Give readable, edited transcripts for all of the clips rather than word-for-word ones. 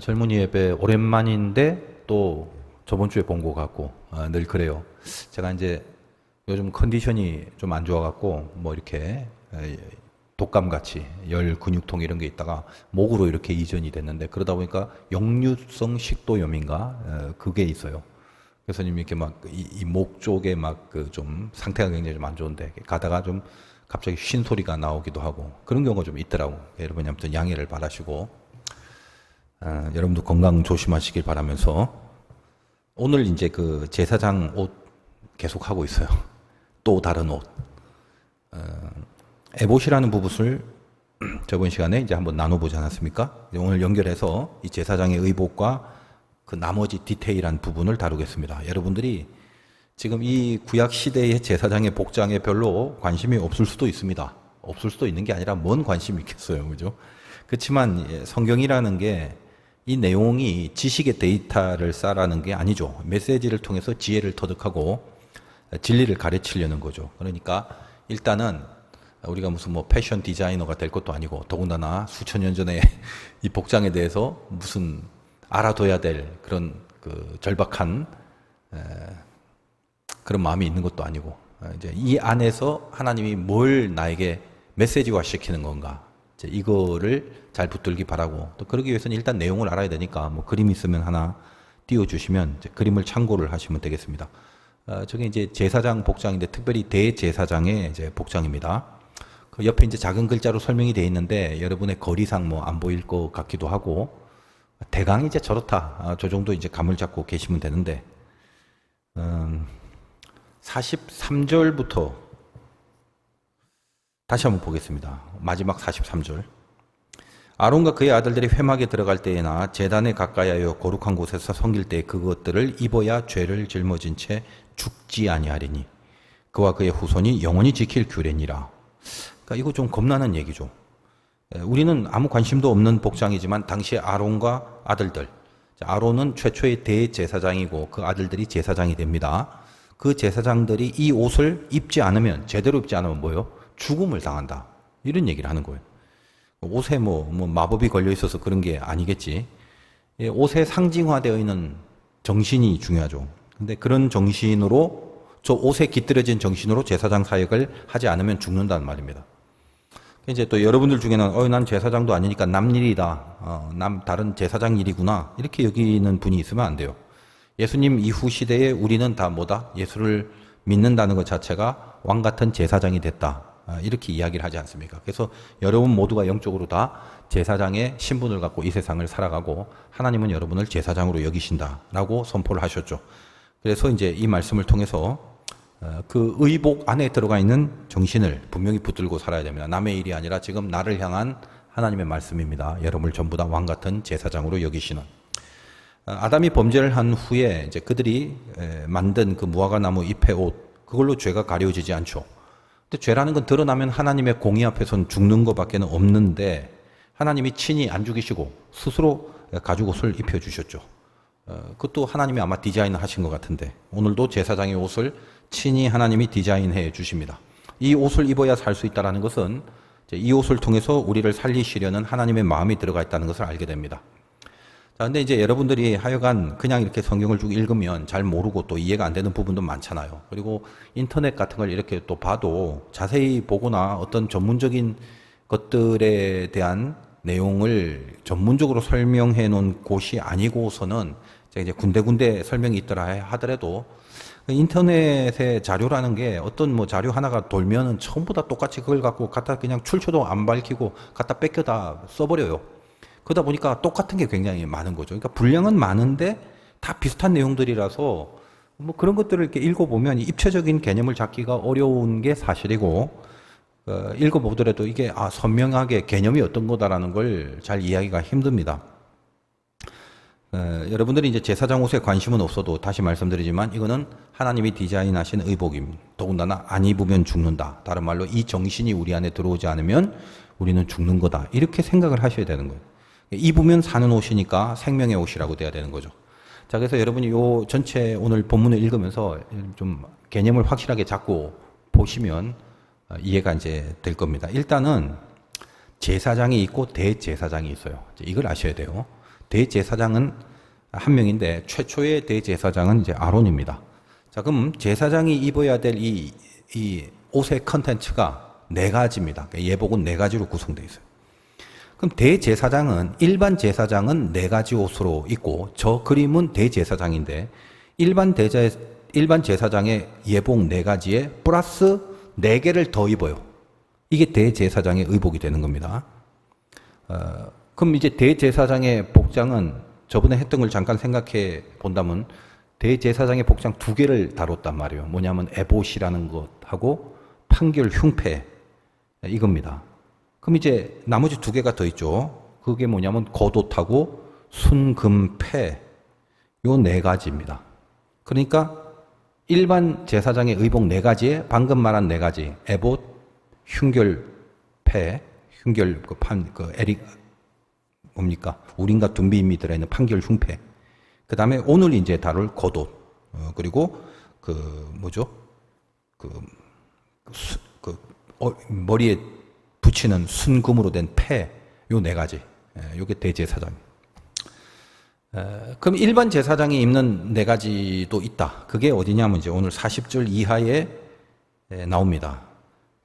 젊은이 예배 오랜만인데 또 저번 주에 본 것 같고 늘 그래요. 제가 이제 요즘 컨디션이 좀 안 좋아갖고 뭐 이렇게 독감같이 열 근육통 이런 게 있다가 목으로 이렇게 이전이 됐는데 그러다 보니까 역류성 식도염인가 그게 있어요. 그래서 이렇게 막 이 목 쪽에 막 그 좀 상태가 굉장히 좀 안 좋은데 가다가 좀 갑자기 쉰 소리가 나오기도 하고 그런 경우가 좀 있더라고. 여러분이 아무튼 양해를 바라시고 여러분도 건강 조심하시길 바라면서 오늘 이제 그 제사장 옷 계속 하고 있어요. 또 다른 옷. 에봇이라는 부분을 저번 시간에 이제 한번 나눠보지 않았습니까? 오늘 연결해서 이 제사장의 의복과 그 나머지 디테일한 부분을 다루겠습니다. 여러분들이 지금 이 구약 시대의 제사장의 복장에 별로 관심이 없을 수도 있습니다. 없을 수도 있는 게 아니라 뭔 관심이 있겠어요. 그죠? 그렇지만 성경이라는 게 이 내용이 지식의 데이터를 쌓으라는 게 아니죠. 메시지를 통해서 지혜를 터득하고 진리를 가르치려는 거죠. 그러니까 일단은 우리가 무슨 뭐 패션 디자이너가 될 것도 아니고 더군다나 수천 년 전에 이 복장에 대해서 무슨 알아둬야 될 그런 그 절박한 그런 마음이 있는 것도 아니고 이제 이 안에서 하나님이 뭘 나에게 메시지화 시키는 건가 이거를 잘 붙들기 바라고 또 그러기 위해서는 일단 내용을 알아야 되니까 뭐 그림 있으면 하나 띄워주시면 이제 그림을 참고를 하시면 되겠습니다. 저게 이제 제사장 복장인데 특별히 대제사장의 이제 복장입니다. 그 옆에 이제 작은 글자로 설명이 되어 있는데 여러분의 거리상 뭐 안 보일 것 같기도 하고 대강 이제 저렇다. 저 정도 이제 감을 잡고 계시면 되는데 43절부터 다시 한번 보겠습니다. 마지막 43절. 아론과 그의 아들들이 회막에 들어갈 때에나 제단에 가까이하여 거룩한 곳에서 섬길 때 그것들을 입어야 죄를 짊어진 채 죽지 아니하리니 그와 그의 후손이 영원히 지킬 규례니라. 그러니까 이거 좀 겁나는 얘기죠. 우리는 아무 관심도 없는 복장이지만 당시에 아론과 아들들, 아론은 최초의 대제사장이고 그 아들들이 제사장이 됩니다. 그 제사장들이 이 옷을 입지 않으면 제대로 입지 않으면 뭐예요? 죽음을 당한다. 이런 얘기를 하는 거예요. 옷에 뭐 마법이 걸려 있어서 그런 게 아니겠지. 옷에 상징화되어 있는 정신이 중요하죠. 근데 그런 정신으로 저 옷에 깃들여진 정신으로 제사장 사역을 하지 않으면 죽는다는 말입니다. 이제 또 여러분들 중에는 난 제사장도 아니니까 남 일이다. 다른 제사장 일이구나. 이렇게 여기는 분이 있으면 안 돼요. 예수님 이후 시대에 우리는 다 뭐다? 예수를 믿는다는 것 자체가 왕 같은 제사장이 됐다. 이렇게 이야기를 하지 않습니까? 그래서 여러분 모두가 영적으로 다 제사장의 신분을 갖고 이 세상을 살아가고 하나님은 여러분을 제사장으로 여기신다라고 선포를 하셨죠. 그래서 이제 이 말씀을 통해서 그 의복 안에 들어가 있는 정신을 분명히 붙들고 살아야 됩니다. 남의 일이 아니라 지금 나를 향한 하나님의 말씀입니다. 여러분을 전부 다 왕 같은 제사장으로 여기시는. 아담이 범죄를 한 후에 이제 그들이 만든 그 무화과 나무 잎의 옷 그걸로 죄가 가려지지 않죠. 근데 죄라는 건 드러나면 하나님의 공의 앞에서는 죽는 것밖에는 없는데 하나님이 친히 안 죽이시고 스스로 가죽 옷을 입혀 주셨죠. 그것도 하나님이 아마 디자인을 하신 것 같은데 오늘도 제사장의 옷을 친히 하나님이 디자인해 주십니다. 이 옷을 입어야 살 수 있다는 것은 이 옷을 통해서 우리를 살리시려는 하나님의 마음이 들어가 있다는 것을 알게 됩니다. 자, 근데 이제 여러분들이 하여간 그냥 이렇게 성경을 쭉 읽으면 잘 모르고 또 이해가 안 되는 부분도 많잖아요. 그리고 인터넷 같은 걸 이렇게 또 봐도 자세히 보거나 어떤 전문적인 것들에 대한 내용을 전문적으로 설명해 놓은 곳이 아니고서는 제가 이제 군데군데 설명이 있더라 하더라도 인터넷의 자료라는 게 어떤 뭐 자료 하나가 돌면은 처음부 다 똑같이 그걸 갖고 갖다 그냥 출처도 안 밝히고 갖다 뺏겨다 써버려요. 그러다 보니까 똑같은 게 굉장히 많은 거죠. 그러니까 분량은 많은데 다 비슷한 내용들이라서 뭐 그런 것들을 이렇게 읽어보면 입체적인 개념을 잡기가 어려운 게 사실이고 읽어보더라도 이게 선명하게 개념이 어떤 거다라는 걸 잘 이해하기가 힘듭니다. 여러분들이 이제 제사장 옷에 관심은 없어도 다시 말씀드리지만 이거는 하나님이 디자인하신 의복입니다. 더군다나 안 입으면 죽는다. 다른 말로 이 정신이 우리 안에 들어오지 않으면 우리는 죽는 거다. 이렇게 생각을 하셔야 되는 거예요. 입으면 사는 옷이니까 생명의 옷이라고 돼야 되는 거죠. 자, 그래서 여러분이 요 전체 오늘 본문을 읽으면서 좀 개념을 확실하게 잡고 보시면 이해가 이제 될 겁니다. 일단은 제사장이 있고 대제사장이 있어요. 이걸 아셔야 돼요. 대제사장은 한 명인데 최초의 대제사장은 이제 아론입니다. 자, 그럼 제사장이 입어야 될 이 옷의 컨텐츠가 네 가지입니다. 예복은 네 가지로 구성되어 있어요. 그럼 대제사장은 일반 제사장은 네 가지 옷으로 입고 저 그림은 대제사장인데 일반 제사장의 예복 네 가지에 플러스 네 개를 더 입어요. 이게 대제사장의 의복이 되는 겁니다. 그럼 이제 대제사장의 복장은 저번에 했던 걸 잠깐 생각해 본다면 대제사장의 복장 두 개를 다뤘단 말이에요. 뭐냐면 에봇이라는 것하고 판결 흉패 이겁니다. 그럼 이제 나머지 두 개가 더 있죠. 그게 뭐냐면 겉옷하고 순금패 요 네 가지입니다. 그러니까 일반 제사장의 의복 네 가지에 방금 말한 네 가지 에봇, 흉결패, 흉결 에릭 뭡니까? 우림과 둔비임이 들어있는 판결 흉패. 그 다음에 오늘 이제 다룰 겉옷. 그리고 머리에 붙이는 순금으로 된 패. 요 네 가지. 요게 대제사장. 그럼 일반 제사장이 입는 네 가지도 있다. 그게 어디냐면 이제 오늘 40절 이하에 나옵니다.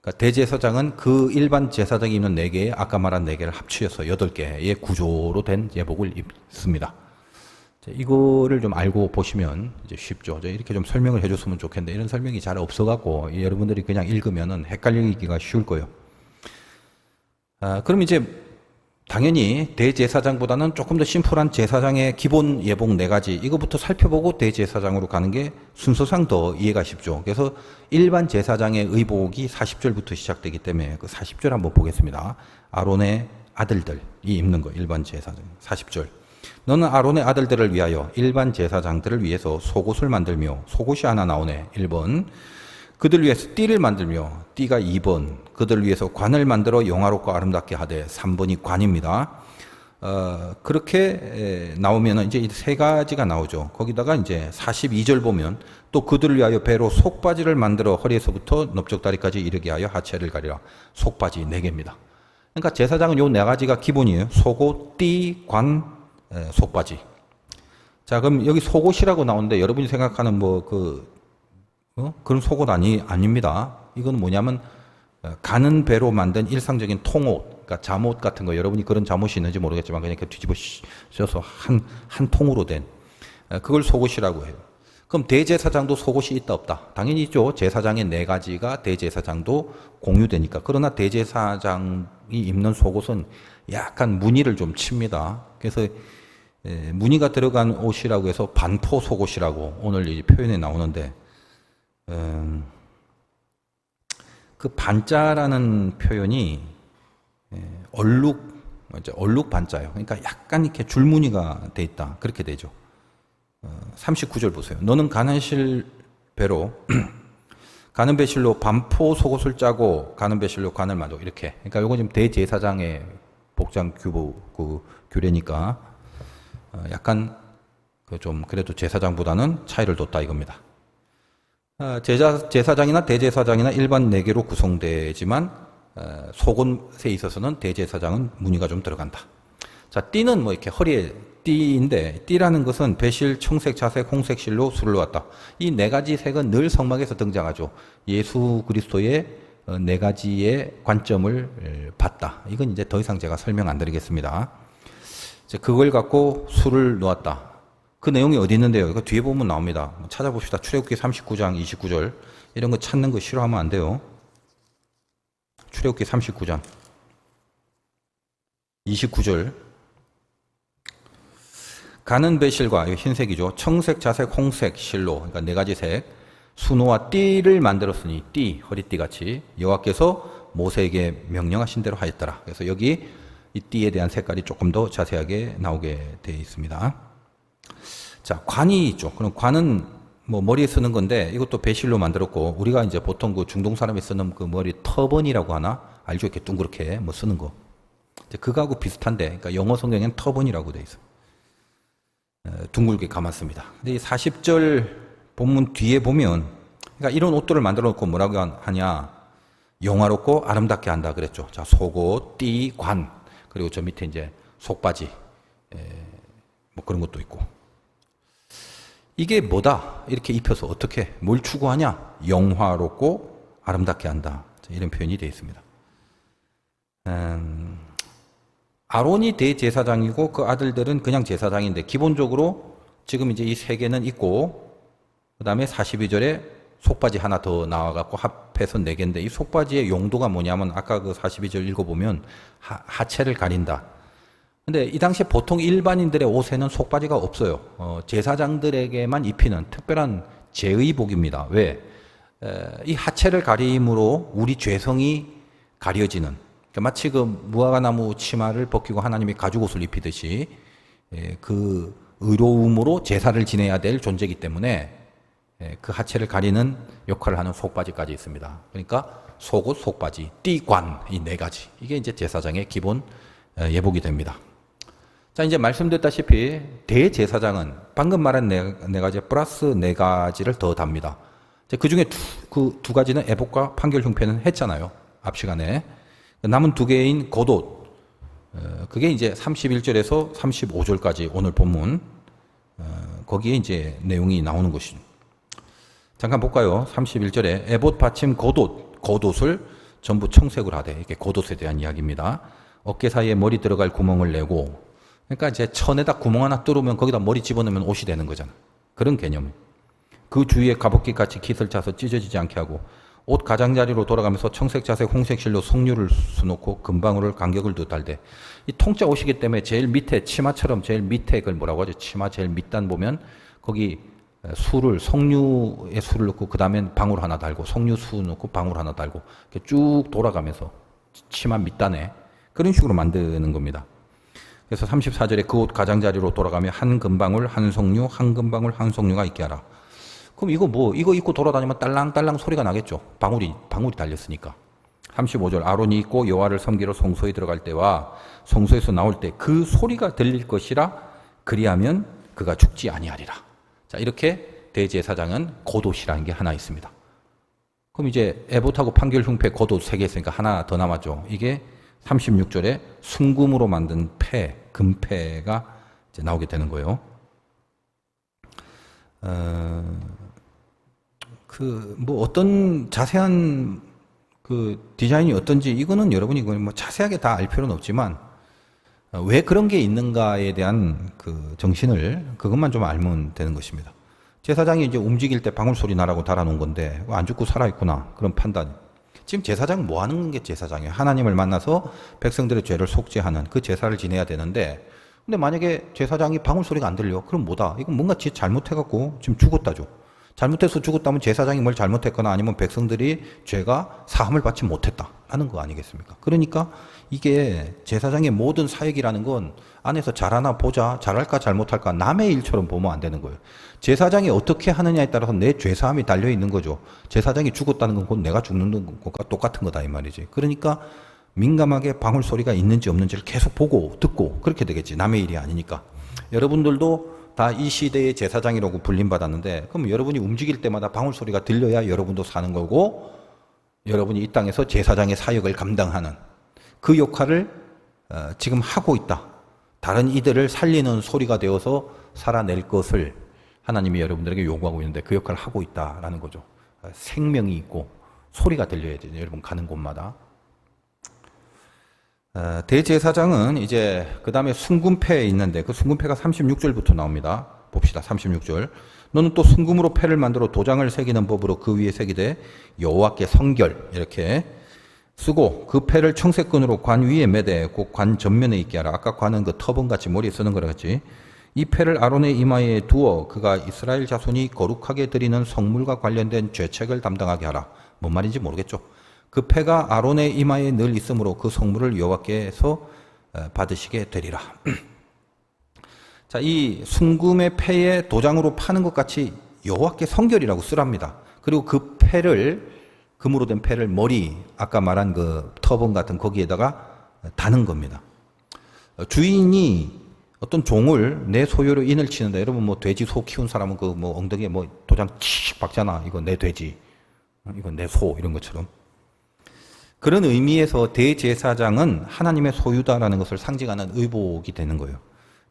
그러니까 대제사장은 그 일반 제사장이 입는 네 개에 아까 말한 네 개를 합치어서 8개의 구조로 된 예복을 입습니다. 이거를 좀 알고 보시면 이제 쉽죠. 이렇게 좀 설명을 해줬으면 좋겠는데 이런 설명이 잘 없어갖고 여러분들이 그냥 읽으면은 헷갈리기가 쉬울 거예요. 그럼 이제 당연히 대제사장보다는 조금 더 심플한 제사장의 기본 예복 네 가지 이거부터 살펴보고 대제사장으로 가는 게 순서상 더 이해가 쉽죠. 그래서 일반 제사장의 의복이 40절부터 시작되기 때문에 그 40절 한번 보겠습니다. 아론의 아들들이 입는 거 일반 제사장 40절. 너는 아론의 아들들을 위하여 일반 제사장들을 위해서 속옷을 만들며 속옷이 하나 나오네. 1번. 그들 위해서 띠를 만들며 띠가 2번. 그들 위해서 관을 만들어 영화롭고 아름답게 하되 3번이 관입니다. 그렇게 나오면은 이제 세 가지가 나오죠. 거기다가 이제 42절 보면 또 그들을 위하여 배로 속바지를 만들어 허리에서부터 넓적다리까지 이르게 하여 하체를 가리라. 속바지 4개입니다. 그러니까 제사장은 요 네 가지가 기본이에요. 속옷, 띠, 관, 속바지. 자, 그럼 여기 속옷이라고 나오는데 여러분이 생각하는 그런 속옷 아닙니다. 이건 뭐냐면 가는 배로 만든 일상적인 통옷, 그러니까 잠옷 같은 거 여러분이 그런 잠옷이 있는지 모르겠지만 그냥 이렇게 뒤집어 씌워서 한 통으로 된 그걸 속옷이라고 해요. 그럼 대제사장도 속옷이 있다 없다? 당연히 있죠. 제사장의 네 가지가 대제사장도 공유되니까. 그러나 대제사장이 입는 속옷은 약간 무늬를 좀 칩니다. 그래서 무늬가 들어간 옷이라고 해서 반포 속옷이라고 오늘 이 표현에 나오는데 그 반자라는 표현이 얼룩 반자예요. 그러니까 약간 이렇게 줄무늬가 돼 있다. 그렇게 되죠. 39절 보세요. 너는 가는 배로 가는 배실로 반포 속옷을 짜고 가는 배실로 관을 만들고 이렇게. 그러니까 이건 지금 대제사장의 복장 규례니까 약간 좀 그래도 제사장보다는 차이를 뒀다 이겁니다. 제사장이나 대제사장이나 일반 4개로 구성되지만 속옷에 있어서는 대제사장은 무늬가 좀 들어간다. 자, 띠는 뭐 이렇게 허리에 띠인데 띠라는 것은 배실, 청색, 자색, 홍색 실로 술을 놓았다. 이 네 가지 색은 늘 성막에서 등장하죠. 예수 그리스도의 네 가지의 관점을 봤다. 이건 이제 더 이상 제가 설명 안 드리겠습니다. 그걸 갖고 술을 놓았다. 그 내용이 어디 있는데요? 이거 뒤에 보면 나옵니다. 찾아봅시다. 출애굽기 39장 29절. 이런 거 찾는 거 싫어하면 안 돼요. 출애굽기 39장 29절. 가는 배실과 흰색이죠. 청색, 자색, 홍색 실로 그러니까 네 가지 색 수노와 띠를 만들었으니 띠 허리띠 같이 여호와께서 모세에게 명령하신 대로 하였더라. 그래서 여기 이 띠에 대한 색깔이 조금 더 자세하게 나오게 되어 있습니다. 자, 관이 있죠. 그럼 관은 뭐 머리에 쓰는 건데 이것도 배실로 만들었고 우리가 이제 보통 그 중동 사람이 쓰는 그 머리 터번이라고 하나 알죠? 이렇게 둥그렇게 뭐 쓰는 거. 그거하고 비슷한데, 그러니까 영어 성경에는 터번이라고 돼 있어. 둥글게 감았습니다. 근데 이 40절 본문 뒤에 보면, 그러니까 이런 옷들을 만들어 놓고 뭐라고 하냐, 영화롭고 아름답게 한다 그랬죠. 자, 속옷, 띠, 관, 그리고 저 밑에 이제 속바지. 뭐 그런 것도 있고. 이게 뭐다? 이렇게 입혀서 어떻게, 뭘 추구하냐? 영화롭고 아름답게 한다. 이런 표현이 되어 있습니다. 아론이 대제사장이고 그 아들들은 그냥 제사장인데 기본적으로 지금 이제 이 세 개는 있고 그 다음에 42절에 속바지 하나 더 나와갖고 합해서 네 개인데 이 속바지의 용도가 뭐냐면 아까 그 42절 읽어보면 하체를 가린다. 근데 이 당시에 보통 일반인들의 옷에는 속바지가 없어요. 제사장들에게만 입히는 특별한 제의복입니다. 왜? 이 하체를 가림으로 우리 죄성이 가려지는, 그러니까 마치 그 무화과나무 치마를 벗기고 하나님이 가죽옷을 입히듯이 그 의로움으로 제사를 지내야 될 존재이기 때문에 그 하체를 가리는 역할을 하는 속바지까지 있습니다. 그러니까 속옷, 속바지, 띠관, 이 네 가지. 이게 이제 제사장의 기본 예복이 됩니다. 자, 이제 말씀드렸다시피 대제사장은 방금 말한 네 가지 플러스 네 가지를 더 답니다. 그 중에 그 두 가지는 애복과 판결 흉패는 했잖아요. 앞 시간에. 남은 두 개인 겉옷. 그게 이제 31절에서 35절까지 오늘 본문. 거기에 이제 내용이 나오는 것이죠. 잠깐 볼까요? 31절에 에봇 받침 겉옷을 전부 청색으로 하되, 이게 겉옷에 대한 이야기입니다. 어깨 사이에 머리 들어갈 구멍을 내고, 그러니까 이제 천에다 구멍 하나 뚫으면 거기다 머리 집어넣으면 옷이 되는 거잖아. 그런 개념. 그 주위에 갑옷깃 같이 깃을 짜서 찢어지지 않게 하고, 옷 가장자리로 돌아가면서 청색, 자색, 홍색 실로 석류를 수놓고 금방울을 간격을 두달되, 이 통짜 옷이기 때문에 제일 밑에 치마처럼 제일 밑에 그걸 뭐라고 하죠? 치마 제일 밑단 보면 거기 석류에 술을 넣고 그 다음엔 방울 하나 달고 석류수 넣고 방울 하나 달고 이렇게 쭉 돌아가면서 치마 밑단에 그런 식으로 만드는 겁니다. 그래서 34절에 그 옷 가장자리로 돌아가며 한 금방울 한 석류 한 금방울 한 석류가 있게 하라. 그럼 이거 입고 돌아다니면 딸랑딸랑 소리가 나겠죠. 방울이 달렸으니까. 35절 아론이 입고 여호와를 섬기러 성소에 들어갈 때와 성소에서 나올 때 그 소리가 들릴 것이라 그리하면 그가 죽지 아니하리라. 자, 이렇게 대제사장은 겉옷이라는 게 하나 있습니다. 그럼 이제 에봇하고 판결 흉패 겉옷 3개 있으니까 하나 더 남았죠. 이게 36절에 순금으로 만든 금패가 이제 나오게 되는 거예요. 어떤 자세한 그 디자인이 어떤지 이거는 여러분이 뭐 자세하게 다 알 필요는 없지만 왜 그런 게 있는가에 대한 그 정신을 그것만 좀 알면 되는 것입니다. 제사장이 이제 움직일 때 방울 소리 나라고 달아놓은 건데 안 죽고 살아있구나 그런 판단. 지금 제사장은 뭐 하는 게 제사장이에요? 하나님을 만나서 백성들의 죄를 속죄하는 그 제사를 지내야 되는데 근데 만약에 제사장이 방울 소리가 안 들려 그럼 뭐다? 이건 뭔가 잘못해갖고 지금 죽었다죠. 잘못해서 죽었다면 제사장이 뭘 잘못했거나 아니면 백성들이 죄가 사함을 받지 못했다라는 거 아니겠습니까? 그러니까 이게 제사장의 모든 사역이라는 건 안에서 잘하나 보자, 잘할까 잘못할까 남의 일처럼 보면 안 되는 거예요. 제사장이 어떻게 하느냐에 따라서 내 죄사함이 달려 있는 거죠. 제사장이 죽었다는 건 곧 내가 죽는 것과 똑같은 거다 이 말이지. 그러니까 민감하게 방울 소리가 있는지 없는지를 계속 보고 듣고 그렇게 되겠지. 남의 일이 아니니까. 여러분들도 다 이 시대의 제사장이라고 불림받았는데 그럼 여러분이 움직일 때마다 방울 소리가 들려야 여러분도 사는 거고 여러분이 이 땅에서 제사장의 사역을 감당하는 그 역할을 지금 하고 있다. 다른 이들을 살리는 소리가 되어서 살아낼 것을 하나님이 여러분들에게 요구하고 있는데 그 역할을 하고 있다라는 거죠. 생명이 있고 소리가 들려야 돼요. 여러분 가는 곳마다. 대제사장은 이제 그 다음에 순금패에 있는데 그 순금패가 36절부터 나옵니다. 봅시다. 36절. 너는 또 순금으로 패를 만들어 도장을 새기는 법으로 그 위에 새기되 여호와께 성결 이렇게 쓰고 그 패를 청색끈으로 관 위에 매대 그 관 전면에 있게 하라. 아까 관은 그 터번같이 머리에 쓰는 거라겠지. 이 패를 아론의 이마에 두어 그가 이스라엘 자손이 거룩하게 드리는 성물과 관련된 죄책을 담당하게 하라. 뭔 말인지 모르겠죠. 그 패가 아론의 이마에 늘 있으므로 그 성물을 여호와께서 받으시게 되리라. 자, 이 순금의 패에 도장으로 파는 것 같이 여호와께 성결이라고 쓰랍니다. 그리고 그 패를 금으로 된 패를 머리 아까 말한 그 터번 같은 거기에다가 다는 겁니다. 주인이 어떤 종을 내 소유로 인을 치는데 여러분 뭐 돼지 소 키운 사람은 그 뭐 엉덩이에 뭐 도장 칙 박잖아. 이거 내 돼지, 이거 내 소 이런 것처럼. 그런 의미에서 대제사장은 하나님의 소유다라는 것을 상징하는 의복이 되는 거예요.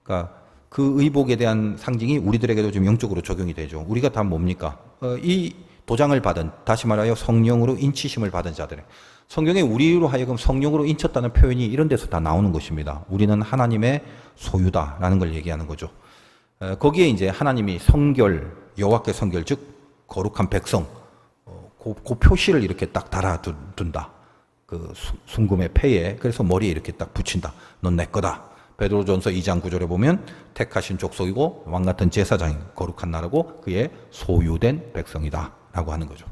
그러니까 그 의복에 대한 상징이 우리들에게도 좀 영적으로 적용이 되죠. 우리가 다 뭡니까? 이 도장을 받은, 다시 말하여 성령으로 인치심을 받은 자들. 성경에 우리로 하여금 성령으로 인쳤다는 표현이 이런 데서 다 나오는 것입니다. 우리는 하나님의 소유다라는 걸 얘기하는 거죠. 거기에 이제 하나님이 성결, 여호와께 성결, 즉 거룩한 백성, 그 표시를 이렇게 딱 달아둔다. 그 순금의 폐에, 그래서 머리에 이렇게 딱 붙인다. 넌 내 거다. 베드로전서 2장 9절에 보면 택하신 족속이고 왕같은 제사장인 거룩한 나라고 그의 소유된 백성이다 라고 하는 거죠.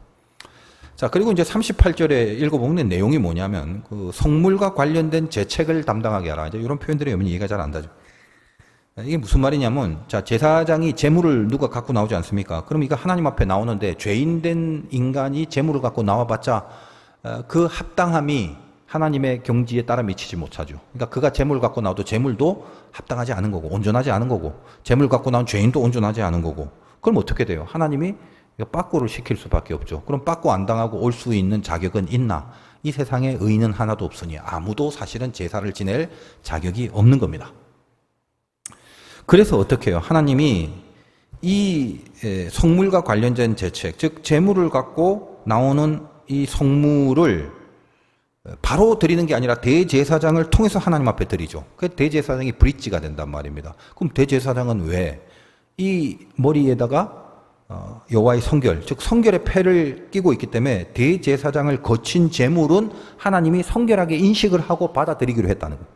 자, 그리고 이제 38절에 읽어보면 내용이 뭐냐면 그 성물과 관련된 제책을 담당하게 하라. 이제 이런 표현들이 오면 이해가 잘 안 되죠. 이게 무슨 말이냐면, 자, 제사장이 재물을 누가 갖고 나오지 않습니까? 그럼 이거 하나님 앞에 나오는데 죄인된 인간이 재물을 갖고 나와봤자 그 합당함이 하나님의 경지에 따라 미치지 못하죠. 그러니까 그가 재물을 갖고 나와도 재물도 합당하지 않은 거고 온전하지 않은 거고 재물 갖고 나온 죄인도 온전하지 않은 거고 그럼 어떻게 돼요? 하나님이 빠꾸를 시킬 수밖에 없죠. 그럼 빠꾸 안 당하고 올 수 있는 자격은 있나? 이 세상에 의인은 하나도 없으니 아무도 사실은 제사를 지낼 자격이 없는 겁니다. 그래서 어떻게 해요? 하나님이 이 성물과 관련된 제책, 즉 재물을 갖고 나오는 이 성물을 바로 드리는 게 아니라 대제사장을 통해서 하나님 앞에 드리죠. 그 대제사장이 브릿지가 된단 말입니다. 그럼 대제사장은 왜? 이 머리에다가 여호와의 성결, 즉 성결의 패를 끼고 있기 때문에 대제사장을 거친 제물은 하나님이 성결하게 인식을 하고 받아들이기로 했다는 거예요.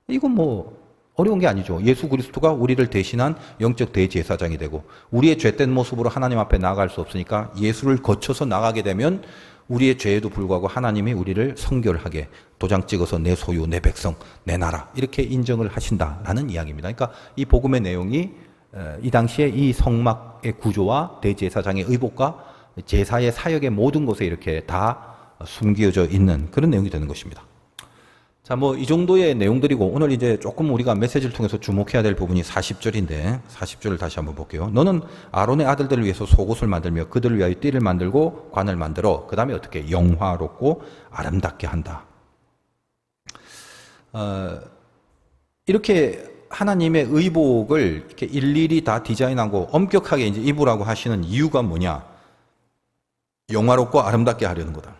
이건 뭐 어려운 게 아니죠. 예수 그리스도가 우리를 대신한 영적 대제사장이 되고 우리의 죄된 모습으로 하나님 앞에 나아갈 수 없으니까 예수를 거쳐서 나가게 되면 우리의 죄에도 불구하고 하나님이 우리를 성결하게 도장 찍어서 내 소유, 내 백성, 내 나라 이렇게 인정을 하신다라는 이야기입니다. 그러니까 이 복음의 내용이 이 당시에 이 성막의 구조와 대제사장의 의복과 제사의 사역의 모든 것에 이렇게 다 숨겨져 있는 그런 내용이 되는 것입니다. 자, 뭐 이 정도의 내용들이고 오늘 이제 조금 우리가 메시지를 통해서 주목해야 될 부분이 40절인데 40절을 다시 한번 볼게요. 너는 아론의 아들들을 위해서 속옷을 만들며 그들을 위하여 띠를 만들고 관을 만들어 그 다음에 어떻게 영화롭고 아름답게 한다. 이렇게 하나님의 의복을 이렇게 일일이 다 디자인하고 엄격하게 이제 입으라고 하시는 이유가 뭐냐? 영화롭고 아름답게 하려는 거다.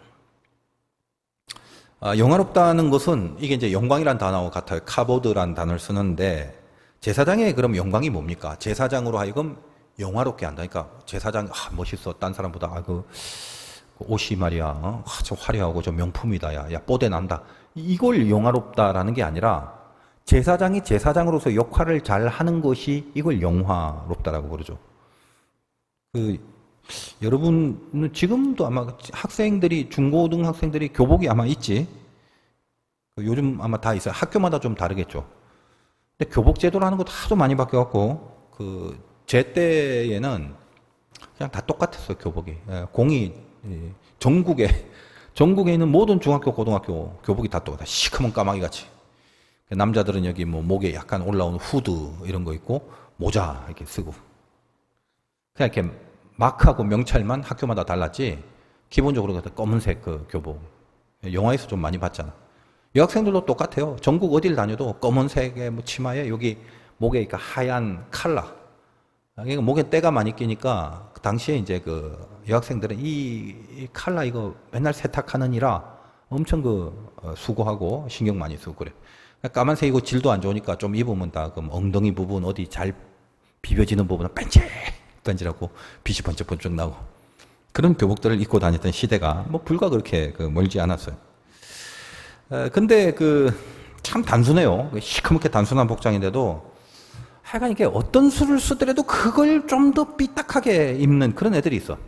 영화롭다는 것은 이게 이제 영광이란 단어와 같아요. 카보드란 단어를 쓰는데 제사장의 그럼 영광이 뭡니까? 제사장으로 하여금 영화롭게 한다. 그러니까 제사장 멋있어. 딴 사람보다 그 옷이 말이야. 좀 화려하고 좀 명품이다. 야 뽀대 난다. 이걸 영화롭다라는 게 아니라 제사장이 제사장으로서 역할을 잘 하는 것이 이걸 영화롭다라고 부르죠. 여러분은 지금도 아마 학생들이 중고등학생들이 교복이 아마 있지. 요즘 아마 다 있어요. 학교마다 좀 다르겠죠. 근데 교복 제도라는 것도 하도 많이 바뀌어갖고 제 때에는 그냥 다 똑같았어요. 교복이 공이 전국에 있는 모든 중학교 고등학교 교복이 다 똑같아. 시커먼 까마귀 같이. 남자들은 여기 뭐 목에 약간 올라오는 후드 이런 거 있고 모자 이렇게 쓰고 그냥 이렇게 마크하고 명찰만 학교마다 달랐지 기본적으로 검은색 그 교복 영화에서 좀 많이 봤잖아. 여학생들도 똑같아요. 전국 어딜 다녀도 검은색의 뭐 치마에 여기 목에 그러니까 하얀 칼라. 그러니까 목에 때가 많이 끼니까 그 당시에 이제 그 여학생들은 이 칼라 이거 맨날 세탁하느니라 엄청 수고하고 신경 많이 쓰고 그래. 까만색이고 질도 안 좋으니까 좀 입으면 다 그럼 엉덩이 부분 어디 잘 비벼지는 부분은 뺀질하고 빛이 번쩍번쩍 나고 그런 교복들을 입고 다녔던 시대가 뭐 불과 그렇게 멀지 않았어요. 근데 참 단순해요. 시커멓게 단순한 복장인데도 하여간 이게 어떤 수를 쓰더라도 그걸 좀 더 삐딱하게 입는 그런 애들이 있어.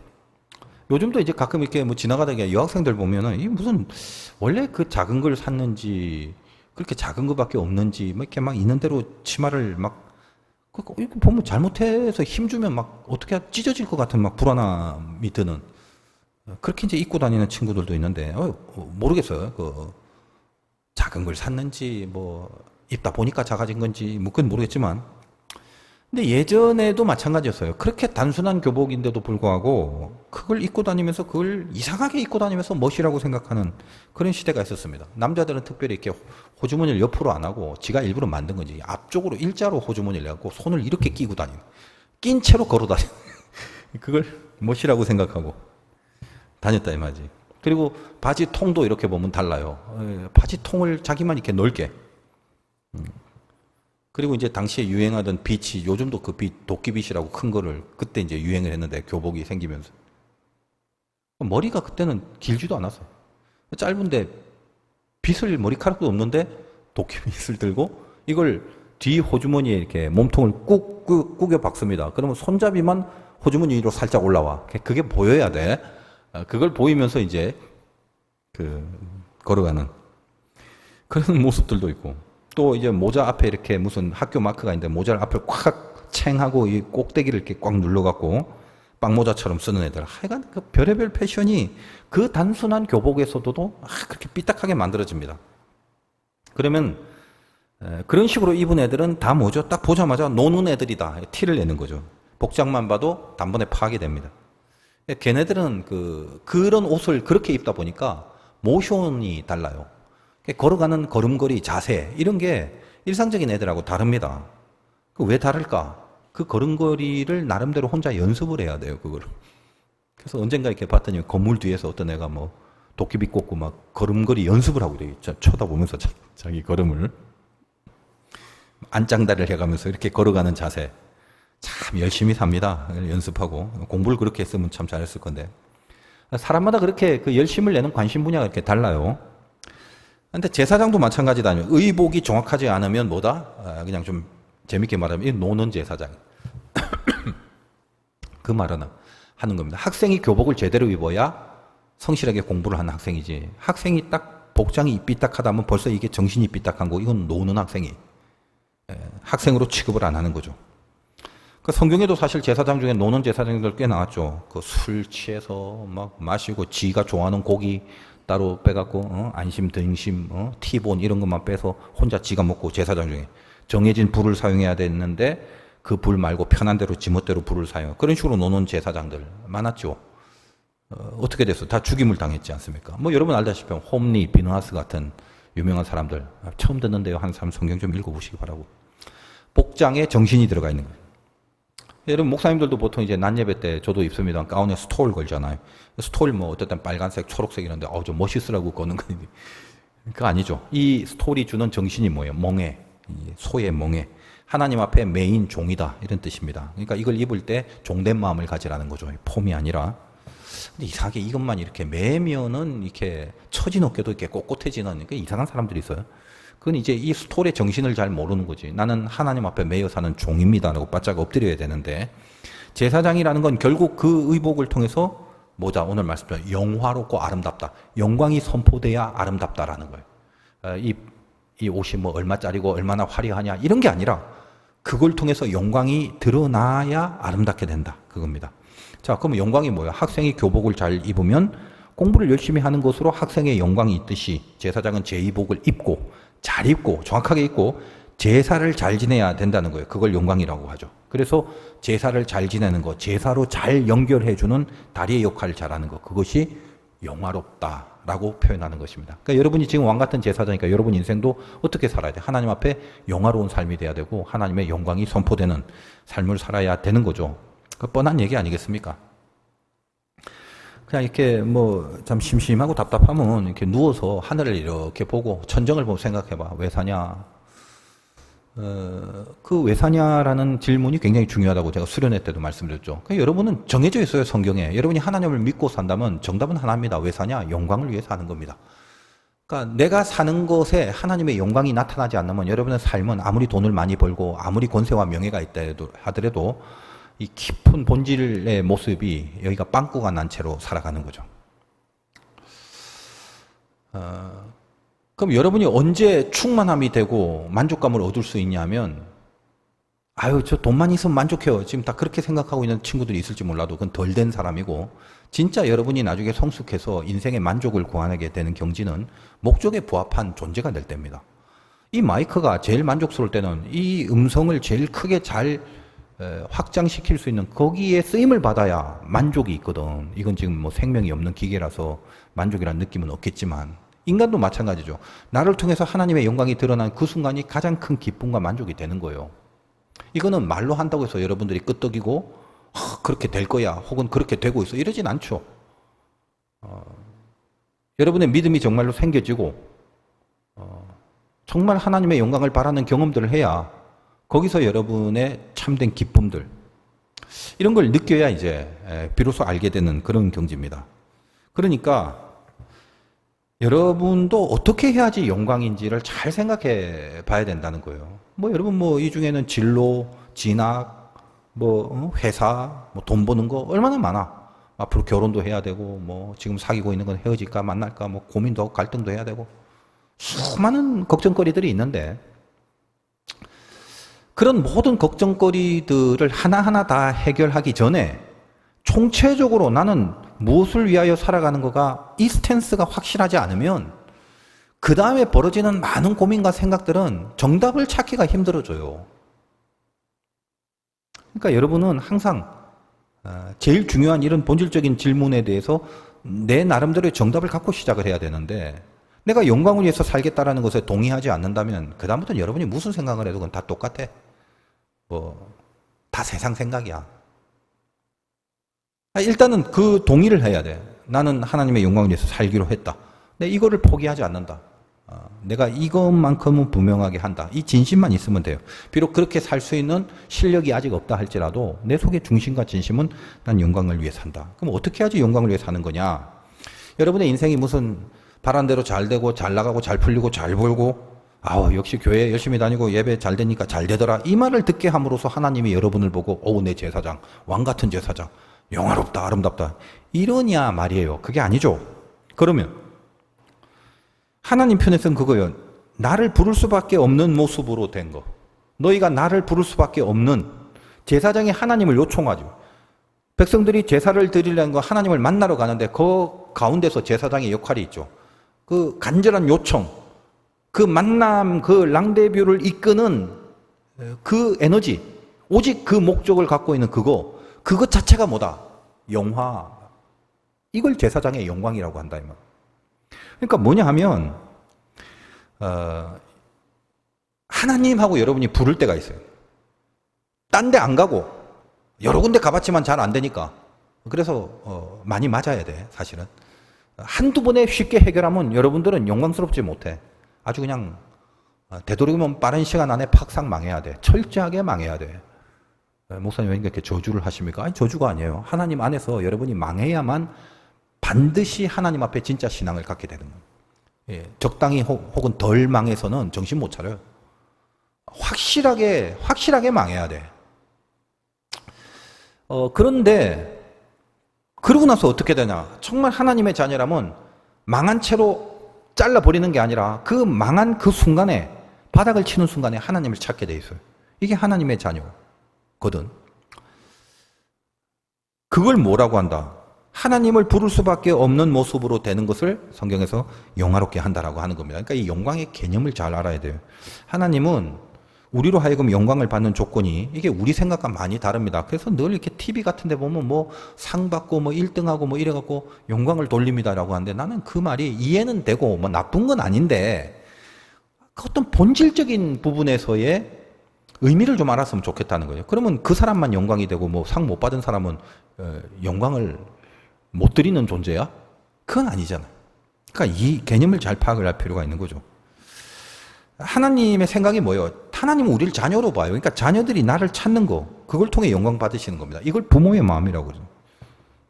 요즘도 이제 가끔 이렇게 뭐 지나가다가 여학생들 보면은 이 무슨 원래 그 작은 걸 샀는지 그렇게 작은 것밖에 없는지 뭐 이렇게 막 있는 대로 치마를 막 이거 보면 잘못해서 힘주면 막 어떻게 찢어질 것 같은 막 불안함이 드는 그렇게 이제 입고 다니는 친구들도 있는데 모르겠어요. 작은 걸 샀는지 뭐 입다 보니까 작아진 건지 뭐 그건 모르겠지만 근데 예전에도 마찬가지였어요. 그렇게 단순한 교복인데도 불구하고 그걸 입고 다니면서 그걸 이상하게 입고 다니면서 멋이라고 생각하는 그런 시대가 있었습니다. 남자들은 특별히 이렇게 호주머니를 옆으로 안 하고 지가 일부러 만든 건지 앞쪽으로 일자로 호주머니를 해갖고 손을 이렇게 끼고 다니는, 낀 채로 걸어 다니는 그걸 멋이라고 생각하고 다녔다 이 말이지. 그리고 바지 통도 이렇게 보면 달라요. 바지 통을 자기만 이렇게 넓게. 그리고 이제 당시에 유행하던 빛이 요즘도 그 빛, 도끼빛이라고 큰 거를 그때 이제 유행을 했는데 교복이 생기면서 머리가 그때는 길지도 않았어요. 짧은데 빗을 머리카락도 없는데 도끼빗을 들고 이걸 뒤 호주머니에 이렇게 몸통을 꾹 꾸겨 박습니다. 그러면 손잡이만 호주머니 위로 살짝 올라와. 그게 보여야 돼. 그걸 보이면서 이제 걸어가는 그런 모습들도 있고, 또 이제 모자 앞에 이렇게 무슨 학교 마크가 있는데 모자를 앞을 콱 챙하고 이 꼭대기를 이렇게 꽉 눌러갖고 빵모자처럼 쓰는 애들. 하여간 그 별의별 패션이 그 단순한 교복에서도 그렇게 삐딱하게 만들어집니다. 그러면 그런 식으로 입은 애들은 다 뭐죠? 딱 보자마자 노는 애들이다. 티를 내는 거죠. 복장만 봐도 단번에 파악이 됩니다. 걔네들은 그런 옷을 그렇게 입다 보니까 모션이 달라요. 걸어가는 걸음걸이, 자세 이런 게 일상적인 애들하고 다릅니다. 왜 다를까? 그 걸음걸이를 나름대로 혼자 연습을 해야 돼요, 그거를. 그래서 언젠가 이렇게 봤더니 건물 뒤에서 어떤 애가 뭐 도끼비 꽂고 막 걸음걸이 연습을 하고 이래. 쳐다보면서 자기 걸음을 안짱다리를 해가면서 이렇게 걸어가는 자세. 참 열심히 삽니다. 연습하고 공부를 그렇게 했으면 참 잘했을 건데. 사람마다 그렇게 그 열심을 내는 관심 분야가 이렇게 달라요. 근데 제사장도 마찬가지다. 의복이 정확하지 않으면 뭐다? 그냥 좀 재밌게 말하면 이 노는 제사장. 그 말은 하는 겁니다. 학생이 교복을 제대로 입어야 성실하게 공부를 하는 학생이지. 학생이 딱 복장이 삐딱하다면 벌써 이게 정신이 삐딱한 거, 이건 노는 학생이 학생으로 취급을 안 하는 거죠. 그 성경에도 사실 제사장 중에 노는 제사장들 꽤 나왔죠. 그 술 취해서 막 마시고 지가 좋아하는 고기 따로 빼갖고 안심, 등심, 티본 이런 것만 빼서 혼자 지가 먹고, 제사장 중에 정해진 불을 사용해야 됐는데 그 불 말고 편한 대로 지멋대로 불을 사용. 그런 식으로 노는 제사장들 많았죠. 어떻게 됐어? 다 죽임을 당했지 않습니까? 뭐 여러분 알다시피 홈리, 비너하스 같은 유명한 사람들 처음 듣는데요. 한 사람 성경 좀 읽어보시기 바라고. 복장에 정신이 들어가 있는 거예요. 여러분 목사님들도 보통 이제 낮 예배 때 저도 입습니다. 가운에 스톨 걸잖아요. 스톨 뭐 어쨌든 빨간색, 초록색 이런데 좀 멋있으라고 거는 건데 그거 아니죠. 이 스톨이 주는 정신이 뭐예요? 멍에, 소의 멍에. 하나님 앞에 메인 종이다 이런 뜻입니다. 그러니까 이걸 입을 때 종된 마음을 가지라는 거죠. 폼이 아니라. 근데 이상하게 이것만 이렇게 매면은 이렇게 처진 어깨도 이렇게 꼿꼿해지는 이상한 사람들이 있어요. 그건 이제 이 스톨의 정신을 잘 모르는 거지. 나는 하나님 앞에 매여 사는 종입니다라고 바짝 엎드려야 되는데, 제사장이라는 건 결국 그 의복을 통해서 뭐다? 오늘 말씀드린 영화롭고 아름답다. 영광이 선포돼야 아름답다라는 거예요. 이 옷이 뭐 얼마짜리고 얼마나 화려하냐 이런 게 아니라 그걸 통해서 영광이 드러나야 아름답게 된다. 그겁니다. 자, 그러면 영광이 뭐야? 학생이 교복을 잘 입으면 공부를 열심히 하는 것으로 학생의 영광이 있듯이 제사장은 제의복을 입고 잘 입고 정확하게 입고 제사를 잘 지내야 된다는 거예요. 그걸 영광이라고 하죠. 그래서 제사를 잘 지내는 것, 제사로 잘 연결해주는 다리의 역할을 잘하는 것, 그것이 영화롭다라고 표현하는 것입니다. 그러니까 여러분이 지금 왕같은 제사장이니까 여러분 인생도 어떻게 살아야 돼? 하나님 앞에 영화로운 삶이 돼야 되고 하나님의 영광이 선포되는 삶을 살아야 되는 거죠. 그 뻔한 얘기 아니겠습니까? 그냥 이렇게 뭐 참 심심하고 답답하면 이렇게 누워서 하늘을 이렇게 보고 천정을 보고 생각해봐. 왜 사냐? 그 왜 사냐라는 질문이 굉장히 중요하다고 제가 수련회 때도 말씀드렸죠. 그러니까 여러분은 정해져 있어요, 성경에. 여러분이 하나님을 믿고 산다면 정답은 하나입니다. 왜 사냐? 영광을 위해서 하는 겁니다. 그러니까 내가 사는 것에 하나님의 영광이 나타나지 않으면 여러분의 삶은 아무리 돈을 많이 벌고 아무리 권세와 명예가 있다 하더라도 이 깊은 본질의 모습이 여기가 빵꾸가 난 채로 살아가는 거죠. 그럼 여러분이 언제 충만함이 되고 만족감을 얻을 수 있냐면, 아유, 저 돈만 있으면 만족해요. 지금 다 그렇게 생각하고 있는 친구들이 있을지 몰라도 그건 덜 된 사람이고, 진짜 여러분이 나중에 성숙해서 인생의 만족을 구하게 되는 경지는 목적에 부합한 존재가 될 때입니다. 이 마이크가 제일 만족스러울 때는 이 음성을 제일 크게 잘 확장시킬 수 있는 거기에 쓰임을 받아야 만족이 있거든. 이건 지금 뭐 생명이 없는 기계라서 만족이라는 느낌은 없겠지만 인간도 마찬가지죠. 나를 통해서 하나님의 영광이 드러난 그 순간이 가장 큰 기쁨과 만족이 되는 거예요. 이거는 말로 한다고 해서 여러분들이 끄떡이고 그렇게 될 거야 혹은 그렇게 되고 있어 이러진 않죠. 여러분의 믿음이 정말로 생겨지고 정말 하나님의 영광을 바라는 경험들을 해야 거기서 여러분의 참된 기쁨들 이런 걸 느껴야 이제 비로소 알게 되는 그런 경지입니다. 그러니까 여러분도 어떻게 해야지 영광인지를 잘 생각해 봐야 된다는 거예요. 뭐 여러분 뭐 이 중에는 진로, 진학, 뭐 회사, 뭐 돈 버는 거 얼마나 많아. 앞으로 결혼도 해야 되고 뭐 지금 사귀고 있는 건 헤어질까 만날까 뭐 고민도 하고 갈등도 해야 되고 수많은 걱정거리들이 있는데 그런 모든 걱정거리들을 하나하나 다 해결하기 전에 총체적으로 나는 무엇을 위하여 살아가는 거가 이 스탠스가 확실하지 않으면 그 다음에 벌어지는 많은 고민과 생각들은 정답을 찾기가 힘들어져요. 그러니까 여러분은 항상 제일 중요한 이런 본질적인 질문에 대해서 내 나름대로의 정답을 갖고 시작을 해야 되는데 내가 영광을 위해서 살겠다라는 것에 동의하지 않는다면 그 다음부터는 여러분이 무슨 생각을 해도 그건 다 똑같아. 다 세상 생각이야. 일단은 그 동의를 해야 돼. 나는 하나님의 영광을 위해서 살기로 했다. 근데 이거를 포기하지 않는다. 내가 이것만큼은 분명하게 한다. 이 진심만 있으면 돼요. 비록 그렇게 살 수 있는 실력이 아직 없다 할지라도 내 속의 중심과 진심은 난 영광을 위해 산다. 그럼 어떻게 해야지 영광을 위해 사는 거냐? 여러분의 인생이 무슨 바란 대로 잘 되고 잘 나가고 잘 풀리고 잘 벌고 역시 교회 열심히 다니고 예배 잘 되니까 잘 되더라. 이 말을 듣게 함으로써 하나님이 여러분을 보고 내 제사장, 왕 같은 제사장, 영화롭다, 아름답다. 이러냐 말이에요. 그게 아니죠. 그러면 하나님 편에서는 그거예요. 나를 부를 수밖에 없는 모습으로 된 거. 너희가 나를 부를 수밖에 없는 제사장이 하나님을 요청하죠. 백성들이 제사를 드리려는 거 하나님을 만나러 가는데 그 가운데서 제사장의 역할이 있죠. 그 간절한 요청, 그 만남, 그 랑데뷰를 이끄는 그 에너지, 오직 그 목적을 갖고 있는 그것 자체가 뭐다? 영화. 이걸 제사장의 영광이라고 한다 이 말. 그러니까 뭐냐 하면 하나님하고 여러분이 부를 때가 있어요. 딴 데 안 가고 여러 군데 가봤지만 잘 안 되니까 그래서 많이 맞아야 돼 사실은. 한두 번에 쉽게 해결하면 여러분들은 영광스럽지 못해. 아주 그냥 되도록이면 빠른 시간 안에 팍상 망해야 돼. 철저하게 망해야 돼. 목사님 왜 이렇게 저주를 하십니까? 아니 저주가 아니에요. 하나님 안에서 여러분이 망해야만 반드시 하나님 앞에 진짜 신앙을 갖게 되는 거예요. 예, 적당히 혹은 덜 망해서는 정신 못 차려요. 확실하게 망해야 돼. 그런데 그러고 나서 어떻게 되냐? 정말 하나님의 자녀라면 망한 채로 잘라버리는 게 아니라 그 망한 그 순간에 바닥을 치는 순간에 하나님을 찾게 돼 있어요. 이게 하나님의 자녀거든. 그걸 뭐라고 한다? 하나님을 부를 수밖에 없는 모습으로 되는 것을 성경에서 영화롭게 한다라고 하는 겁니다. 그러니까 이 영광의 개념을 잘 알아야 돼요. 하나님은 우리로 하여금 영광을 받는 조건이 이게 우리 생각과 많이 다릅니다. 그래서 늘 이렇게 TV 같은 데 보면 뭐 상 받고 뭐 1등하고 뭐 이래갖고 영광을 돌립니다라고 하는데 나는 그 말이 이해는 되고 뭐 나쁜 건 아닌데 어떤 본질적인 부분에서의 의미를 좀 알았으면 좋겠다는 거예요. 그러면 그 사람만 영광이 되고 뭐 상 못 받은 사람은 영광을 못 드리는 존재야? 그건 아니잖아요. 그러니까 이 개념을 잘 파악을 할 필요가 있는 거죠. 하나님의 생각이 뭐예요? 하나님은 우리를 자녀로 봐요. 그러니까 자녀들이 나를 찾는 거, 그걸 통해 영광 받으시는 겁니다. 이걸 부모의 마음이라고 그러죠.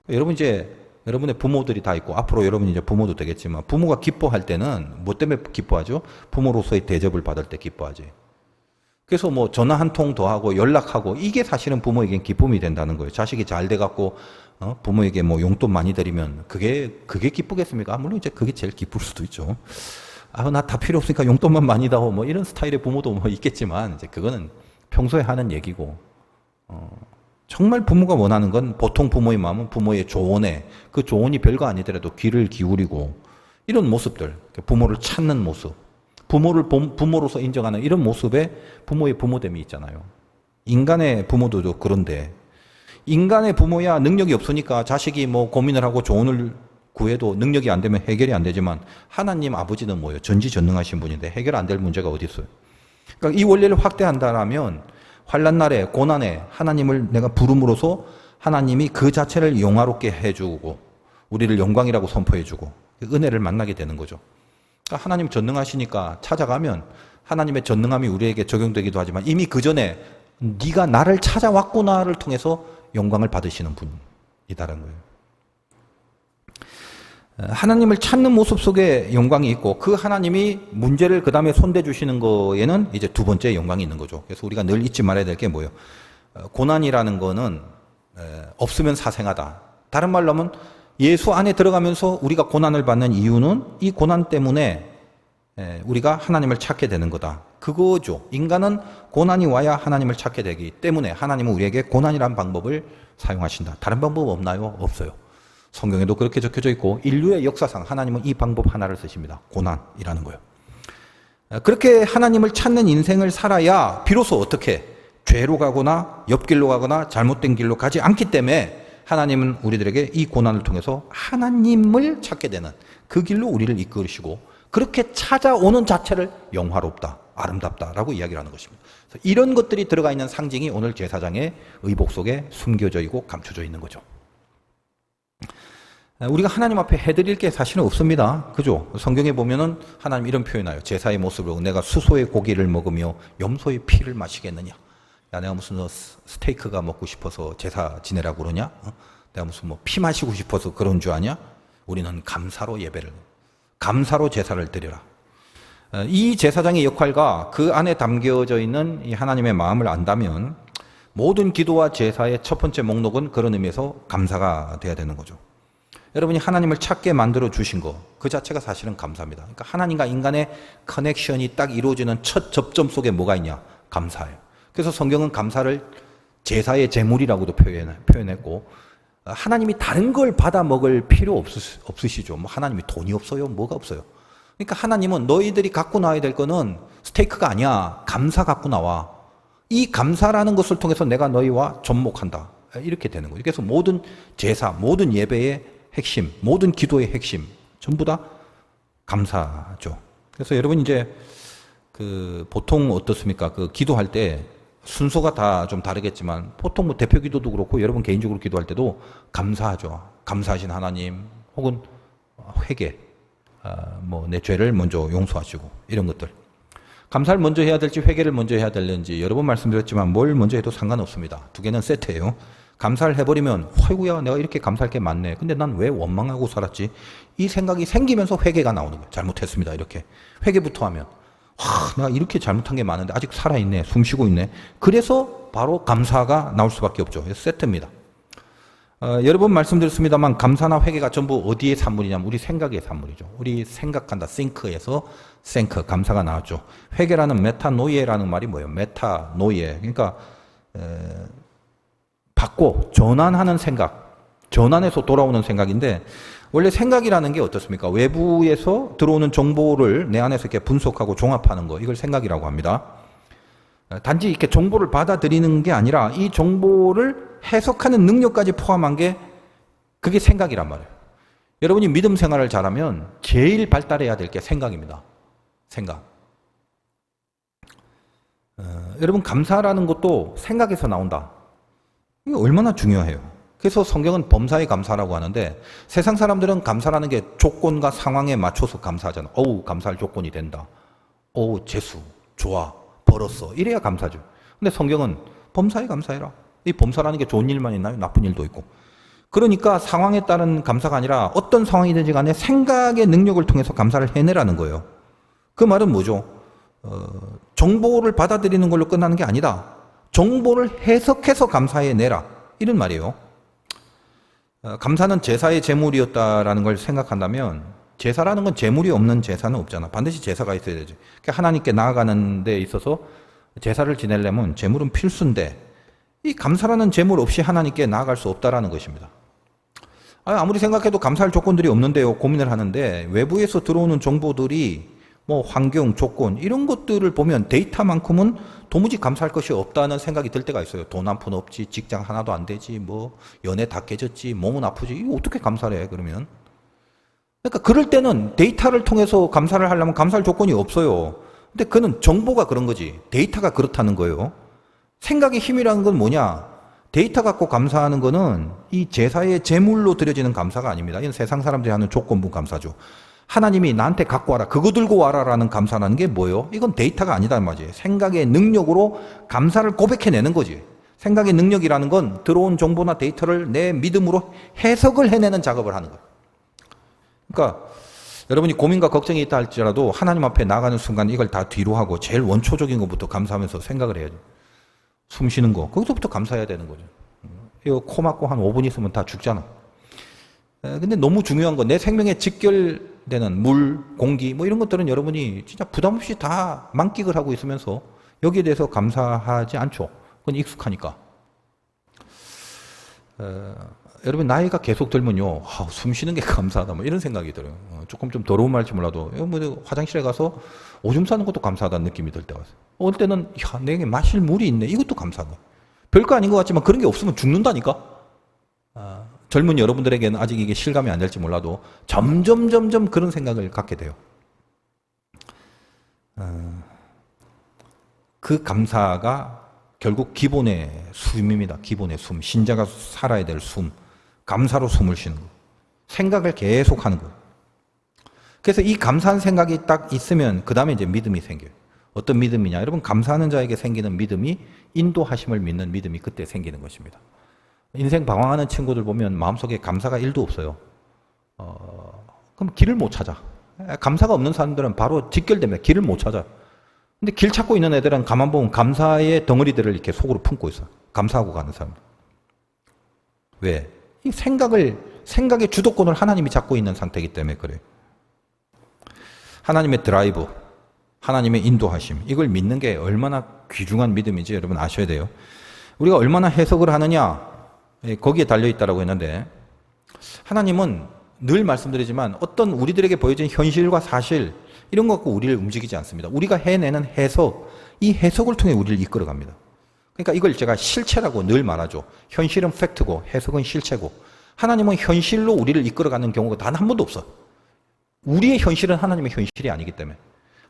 여러분 이제 여러분의 부모들이 다 있고 앞으로 여러분이 이제 부모도 되겠지만 부모가 기뻐할 때는 뭐 때문에 기뻐하죠? 부모로서의 대접을 받을 때 기뻐하지. 그래서 뭐 전화 한 통 더 하고 연락하고 이게 사실은 부모에겐 기쁨이 된다는 거예요. 자식이 잘 돼갖고 부모에게 뭐 용돈 많이 드리면 그게 기쁘겠습니까? 물론 이제 그게 제일 기쁠 수도 있죠. 나 다 필요 없으니까 용돈만 많이 다오 뭐 이런 스타일의 부모도 뭐 있겠지만 이제 그거는 평소에 하는 얘기고 정말 부모가 원하는 건 보통 부모의 마음은 부모의 조언에 그 조언이 별거 아니더라도 귀를 기울이고 이런 모습들 부모를 찾는 모습 부모를 부모로서 인정하는 이런 모습에 부모의 부모됨이 있잖아요. 인간의 부모도 그런데 인간의 부모야 능력이 없으니까 자식이 뭐 고민을 하고 조언을 구해도 능력이 안 되면 해결이 안 되지만 하나님 아버지는 뭐예요? 전지전능하신 분인데 해결 안 될 문제가 어디 있어요? 그러니까 이 원리를 확대한다면 환난 날에 고난에 하나님을 내가 부름으로써 하나님이 그 자체를 영화롭게 해주고 우리를 영광이라고 선포해주고 은혜를 만나게 되는 거죠. 그러니까 하나님 전능하시니까 찾아가면 하나님의 전능함이 우리에게 적용되기도 하지만 이미 그 전에 네가 나를 찾아왔구나를 통해서 영광을 받으시는 분이다라는 거예요. 하나님을 찾는 모습 속에 영광이 있고 그 하나님이 문제를 그 다음에 손대 주시는 거에는 이제 두 번째 영광이 있는 거죠. 그래서 우리가 늘 잊지 말아야 될 게 뭐예요? 고난이라는 거는 없으면 사생하다. 다른 말로 하면 예수 안에 들어가면서 우리가 고난을 받는 이유는 이 고난 때문에 우리가 하나님을 찾게 되는 거다. 그거죠. 인간은 고난이 와야 하나님을 찾게 되기 때문에 하나님은 우리에게 고난이라는 방법을 사용하신다. 다른 방법 없나요? 없어요. 성경에도 그렇게 적혀져 있고 인류의 역사상 하나님은 이 방법 하나를 쓰십니다. 고난이라는 거예요. 그렇게 하나님을 찾는 인생을 살아야 비로소 어떻게 죄로 가거나 옆길로 가거나 잘못된 길로 가지 않기 때문에 하나님은 우리들에게 이 고난을 통해서 하나님을 찾게 되는 그 길로 우리를 이끌으시고 그렇게 찾아오는 자체를 영화롭다, 아름답다라고 이야기를 하는 것입니다. 그래서 이런 것들이 들어가 있는 상징이 오늘 제사장의 의복 속에 숨겨져 있고 감춰져 있는 거죠. 우리가 하나님 앞에 해드릴 게 사실은 없습니다. 그죠? 성경에 보면은 하나님 이런 표현해요. 제사의 모습으로 내가 수소의 고기를 먹으며 염소의 피를 마시겠느냐? 야, 내가 무슨 스테이크가 먹고 싶어서 제사 지내라고 그러냐? 내가 무슨 뭐 피 마시고 싶어서 그런 줄 아냐? 우리는 감사로 예배를, 감사로 제사를 드려라. 이 제사장의 역할과 그 안에 담겨져 있는 이 하나님의 마음을 안다면 모든 기도와 제사의 첫 번째 목록은 그런 의미에서 감사가 돼야 되는 거죠. 여러분이 하나님을 찾게 만들어 주신 거, 그 자체가 사실은 감사입니다. 그러니까 하나님과 인간의 커넥션이 딱 이루어지는 첫 접점 속에 뭐가 있냐? 감사예요. 그래서 성경은 감사를 제사의 제물이라고도 표현했고, 하나님이 다른 걸 받아 먹을 필요 없으시죠. 뭐 하나님이 돈이 없어요? 뭐가 없어요? 그러니까 하나님은 너희들이 갖고 나와야 될 거는 스테이크가 아니야. 감사 갖고 나와. 이 감사라는 것을 통해서 내가 너희와 접목한다. 이렇게 되는 거예요. 그래서 모든 제사, 모든 예배의 핵심, 모든 기도의 핵심, 전부 다 감사죠. 그래서 여러분 이제 보통 어떻습니까? 기도할 때 순서가 다 좀 다르겠지만 보통 뭐 대표 기도도 그렇고 여러분 개인적으로 기도할 때도 감사하죠. 감사하신 하나님 혹은 회개, 뭐 내 죄를 먼저 용서하시고 이런 것들. 감사를 먼저 해야 될지 회개를 먼저 해야 될는지 여러 번 말씀드렸지만 뭘 먼저 해도 상관없습니다. 두 개는 세트예요. 감사를 해버리면 아이고야 내가 이렇게 감사할 게 많네. 근데 난 왜 원망하고 살았지? 이 생각이 생기면서 회개가 나오는 거예요. 잘못했습니다. 이렇게. 회개부터 하면 내가 이렇게 잘못한 게 많은데 아직 살아있네. 숨쉬고 있네. 그래서 바로 감사가 나올 수밖에 없죠. 세트입니다. 여러 번 말씀드렸습니다만 감사나 회개가 전부 어디의 산물이냐면 우리 생각의 산물이죠. 우리 생각한다. think에서 think, 감사가 나왔죠. 회개라는 메타노이에라는 말이 뭐예요? 메타노이에. 그러니까 받고 전환하는 생각, 전환해서 돌아오는 생각인데 원래 생각이라는 게 어떻습니까? 외부에서 들어오는 정보를 내 안에서 이렇게 분석하고 종합하는 거, 이걸 생각이라고 합니다. 단지 이렇게 정보를 받아들이는 게 아니라 이 정보를 해석하는 능력까지 포함한 게 그게 생각이란 말이에요. 여러분이 믿음 생활을 잘하면 제일 발달해야 될 게 생각입니다. 생각. 여러분 감사라는 것도 생각에서 나온다. 이게 얼마나 중요해요. 그래서 성경은 범사에 감사라고 하는데 세상 사람들은 감사라는 게 조건과 상황에 맞춰서 감사하잖아. 어우 감사할 조건이 된다. 어우 재수 좋아 벌었어 이래야 감사죠. 근데 성경은 범사에 감사해라. 이 범사라는 게 좋은 일만 있나요? 나쁜 일도 있고. 그러니까 상황에 따른 감사가 아니라 어떤 상황이든지 간에 생각의 능력을 통해서 감사를 해내라는 거예요. 그 말은 뭐죠? 정보를 받아들이는 걸로 끝나는 게 아니다. 정보를 해석해서 감사해내라. 이런 말이에요. 감사는 제사의 제물이었다라는 걸 생각한다면 제사라는 건 제물이 없는 제사는 없잖아. 반드시 제사가 있어야 되지. 그러니까 하나님께 나아가는 데 있어서 제사를 지내려면 제물은 필수인데 이 감사라는 제물 없이 하나님께 나아갈 수 없다라는 것입니다. 아무리 생각해도 감사할 조건들이 없는데요. 고민을 하는데 외부에서 들어오는 정보들이 뭐 환경, 조건 이런 것들을 보면 데이터만큼은 도무지 감사할 것이 없다는 생각이 들 때가 있어요. 돈 한 푼 없지, 직장 하나도 안 되지, 뭐 연애 다 깨졌지, 몸은 아프지. 이거 어떻게 감사를 해 그러면? 그러니까 그럴 때는 데이터를 통해서 감사를 하려면 감사할 조건이 없어요. 근데 그는 정보가 그런 거지. 데이터가 그렇다는 거예요. 생각의 힘이라는 건 뭐냐? 데이터 갖고 감사하는 거는 이 제사의 제물로 드려지는 감사가 아닙니다. 이건 세상 사람들이 하는 조건부 감사죠. 하나님이 나한테 갖고 와라, 그거 들고 와라라는 감사라는 게 뭐예요? 이건 데이터가 아니단 말이에요. 생각의 능력으로 감사를 고백해내는 거지. 생각의 능력이라는 건 들어온 정보나 데이터를 내 믿음으로 해석을 해내는 작업을 하는 거예요. 그러니까 여러분이 고민과 걱정이 있다 할지라도 하나님 앞에 나가는 순간 이걸 다 뒤로 하고 제일 원초적인 것부터 감사하면서 생각을 해야죠. 숨 쉬는 거, 거기서부터 감사해야 되는 거죠. 이거 코 막고 한 5분 있으면 다 죽잖아. 근데 너무 중요한 건 내 생명에 직결되는 물, 공기 뭐 이런 것들은 여러분이 진짜 부담 없이 다 만끽을 하고 있으면서 여기에 대해서 감사하지 않죠. 그건 익숙하니까. 여러분 나이가 계속 들면요, 숨 쉬는 게 감사하다 뭐 이런 생각이 들어요. 조금 좀 더러운 말일지 몰라도 뭐 화장실에 가서 오줌 싸는 것도 감사하다는 느낌이 들 때가 있어요. 어느 때는 내게 마실 물이 있네, 이것도 감사한 거예요. 별거 아닌 것 같지만 그런 게 없으면 죽는다니까. 젊은 여러분들에게는 아직 이게 실감이 안 될지 몰라도 점점 그런 생각을 갖게 돼요. 그 감사가 결국 기본의 숨입니다. 기본의 숨. 신자가 살아야 될 숨. 감사로 숨을 쉬는 거. 생각을 계속 하는 거. 그래서 이 감사한 생각이 딱 있으면 그 다음에 이제 믿음이 생겨요. 어떤 믿음이냐? 여러분 감사하는 자에게 생기는 믿음이 인도하심을 믿는 믿음이 그때 생기는 것입니다. 인생 방황하는 친구들 보면 마음속에 감사가 1도 없어요. 그럼 길을 못 찾아. 감사가 없는 사람들은 바로 직결됩니다. 길을 못 찾아. 근데 길 찾고 있는 애들은 가만 보면 감사의 덩어리들을 이렇게 속으로 품고 있어. 감사하고 가는 사람. 왜? 이 생각의 주도권을 하나님이 잡고 있는 상태이기 때문에 그래요. 하나님의 드라이브, 하나님의 인도하심, 이걸 믿는 게 얼마나 귀중한 믿음인지 여러분 아셔야 돼요. 우리가 얼마나 해석을 하느냐, 거기에 달려있다라고 했는데, 하나님은 늘 말씀드리지만 어떤 우리들에게 보여진 현실과 사실, 이런 거 갖고 우리를 움직이지 않습니다. 우리가 해내는 해석, 이 해석을 통해 우리를 이끌어갑니다. 그러니까 이걸 제가 실체라고 늘 말하죠. 현실은 팩트고 해석은 실체고, 하나님은 현실로 우리를 이끌어가는 경우가 단 한 번도 없어. 우리의 현실은 하나님의 현실이 아니기 때문에.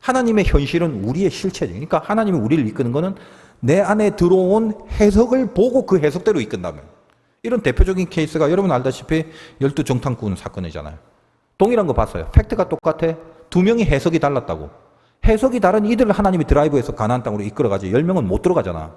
하나님의 현실은 우리의 실체죠. 그러니까 하나님이 우리를 이끄는 거는 내 안에 들어온 해석을 보고 그 해석대로 이끈다면. 이런 대표적인 케이스가 여러분 알다시피 12정탐꾼 사건이잖아요. 동일한 거 봤어요. 팩트가 똑같아. 두 명이 해석이 달랐다고. 해석이 다른 이들을 하나님이 드라이브해서 가나안 땅으로 이끌어가지 10명은 못 들어가잖아.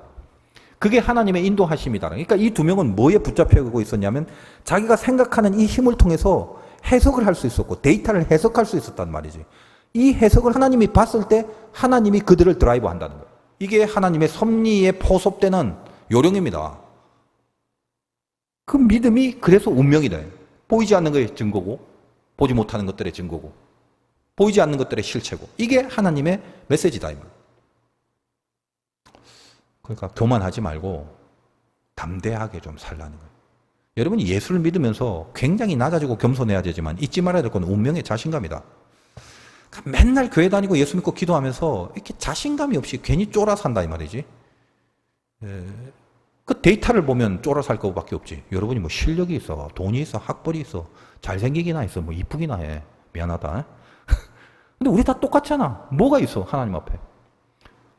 그게 하나님의 인도하심이다. 그러니까 이 두 명은 뭐에 붙잡혀가고 있었냐면 자기가 생각하는 이 힘을 통해서 해석을 할 수 있었고 데이터를 해석할 수 있었단 말이지. 이 해석을 하나님이 봤을 때 하나님이 그들을 드라이브 한다는 거예요. 이게 하나님의 섭리에 포섭되는 요령입니다. 그 믿음이 그래서 운명이 돼. 보이지 않는 것의 증거고 보지 못하는 것들의 증거고 보이지 않는 것들의 실체고 이게 하나님의 메시지다. 그러니까 교만하지 말고 담대하게 좀 살라는 거예요. 여러분이 예수를 믿으면서 굉장히 낮아지고 겸손해야 되지만 잊지 말아야 될 건 운명의 자신감이다. 맨날 교회 다니고 예수 믿고 기도하면서 이렇게 자신감이 없이 괜히 쫄아 산다 이 말이지. 그 데이터를 보면 쫄아 살 것밖에 없지. 여러분이 뭐 실력이 있어, 돈이 있어, 학벌이 있어, 잘생기기나 있어, 뭐 이쁘기나 해. 미안하다. 근데 우리 다 똑같잖아. 뭐가 있어 하나님 앞에.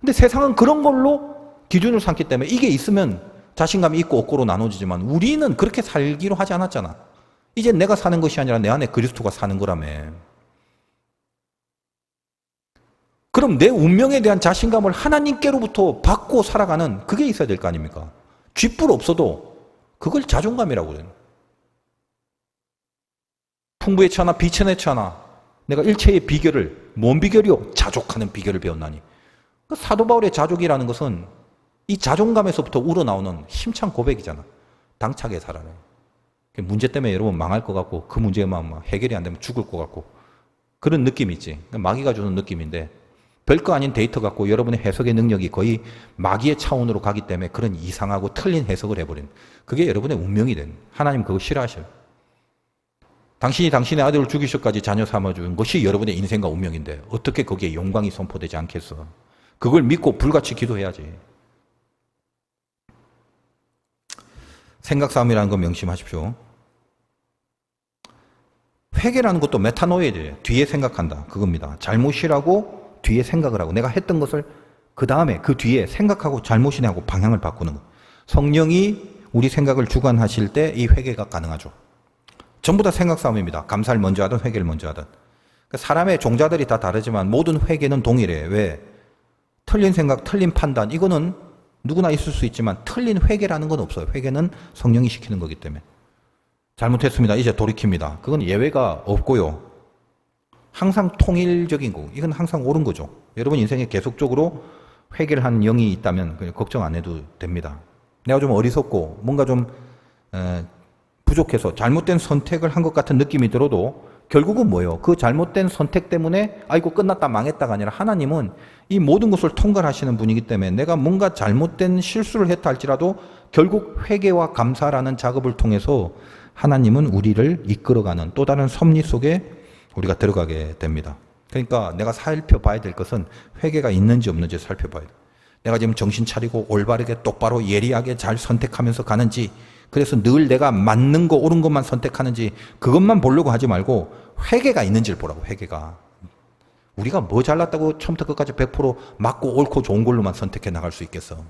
근데 세상은 그런 걸로 기준을 삼기 때문에 이게 있으면 자신감이 있고 없고로 나눠지지만 우리는 그렇게 살기로 하지 않았잖아. 이제 내가 사는 것이 아니라 내 안에 그리스도가 사는 거라며. 그럼 내 운명에 대한 자신감을 하나님께로부터 받고 살아가는 그게 있어야 될 거 아닙니까? 쥐뿔 없어도 그걸 자존감이라고 그래요. 풍부에 처하나 비천에 처하나 내가 일체의 비결을, 뭔 비결이요? 자족하는 비결을 배웠나니. 사도 바울의 자족이라는 것은 이 자존감에서부터 우러나오는 힘찬 고백이잖아. 당차게 살아라. 문제 때문에 여러분 망할 것 같고 그 문제만 해결이 안 되면 죽을 것 같고 그런 느낌이 있지. 마귀가 주는 느낌인데 별거 아닌 데이터 갖고 여러분의 해석의 능력이 거의 마귀의 차원으로 가기 때문에 그런 이상하고 틀린 해석을 해버린 그게 여러분의 운명이 된. 하나님 그거 싫어하셔요. 당신이 당신의 아들을 죽이셔까지 자녀 삼아준 것이 여러분의 인생과 운명인데 어떻게 거기에 영광이 선포되지 않겠어? 그걸 믿고 불같이 기도해야지. 생각 싸움이라는 거 명심하십시오. 회개라는 것도 메타노이드예요. 뒤에 생각한다. 그겁니다. 잘못이라고 뒤에 생각을 하고 내가 했던 것을 그 다음에 그 뒤에 생각하고 잘못이네 하고 방향을 바꾸는 거. 성령이 우리 생각을 주관하실 때 이 회개가 가능하죠. 전부 다 생각 싸움입니다. 감사를 먼저 하든 회개를 먼저 하든. 사람의 종자들이 다 다르지만 모든 회개는 동일해. 왜? 틀린 생각, 틀린 판단 이거는 누구나 있을 수 있지만 틀린 회개라는 건 없어요. 회개는 성령이 시키는 거기 때문에. 잘못했습니다. 이제 돌이킵니다. 그건 예외가 없고요. 항상 통일적인 거. 이건 항상 옳은 거죠. 여러분 인생에 계속적으로 회개를 한 영이 있다면 그냥 걱정 안 해도 됩니다. 내가 좀 어리석고 뭔가 좀 부족해서 잘못된 선택을 한 것 같은 느낌이 들어도 결국은 뭐예요? 그 잘못된 선택 때문에 아이고 끝났다 망했다가 아니라 하나님은 이 모든 것을 통괄하시는 분이기 때문에 내가 뭔가 잘못된 실수를 했다 할지라도 결국 회개와 감사라는 작업을 통해서 하나님은 우리를 이끌어가는 또 다른 섭리 속에 우리가 들어가게 됩니다. 그러니까 내가 살펴봐야 될 것은 회개가 있는지 없는지 살펴봐야 돼. 내가 지금 정신 차리고 올바르게 똑바로 예리하게 잘 선택하면서 가는지 그래서 늘 내가 맞는 거 옳은 것만 선택하는지 그것만 보려고 하지 말고 회개가 있는지를 보라고. 회개가. 우리가 뭐 잘났다고 처음부터 끝까지 100% 맞고 옳고 좋은 걸로만 선택해 나갈 수 있겠어.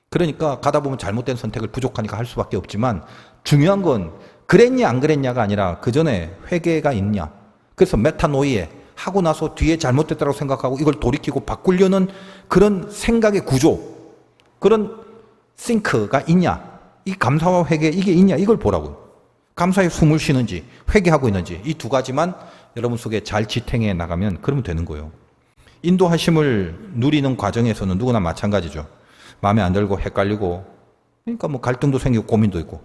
그러니까 가다 보면 잘못된 선택을 부족하니까 할 수밖에 없지만 중요한 건 그랬냐 안 그랬냐가 아니라 그 전에 회개가 있냐. 그래서 메타노이에 하고 나서 뒤에 잘못됐다고 생각하고 이걸 돌이키고 바꾸려는 그런 생각의 구조, 그런 싱크가 있냐. 이 감사와 회개 이게 있냐 이걸 보라고요. 감사에 숨을 쉬는지 회개하고 있는지 이 두 가지만 여러분 속에 잘 지탱해 나가면 그러면 되는 거예요. 인도하심을 누리는 과정에서는 누구나 마찬가지죠. 마음에 안 들고 헷갈리고 그러니까 뭐 갈등도 생기고 고민도 있고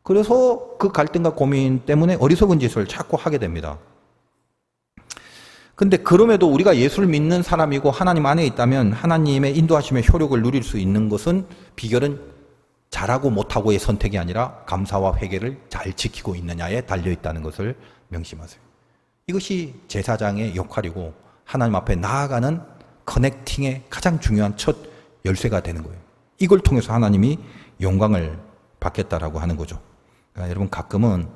그래서 그 갈등과 고민 때문에 어리석은 짓을 자꾸 하게 됩니다. 근데 그럼에도 우리가 예수를 믿는 사람이고 하나님 안에 있다면 하나님의 인도하심의 효력을 누릴 수 있는 것은 비결은 잘하고 못하고의 선택이 아니라 감사와 회개를 잘 지키고 있느냐에 달려있다는 것을 명심하세요. 이것이 제사장의 역할이고 하나님 앞에 나아가는 커넥팅의 가장 중요한 첫 열쇠가 되는 거예요. 이걸 통해서 하나님이 영광을 받겠다라고 하는 거죠. 그러니까 여러분 가끔은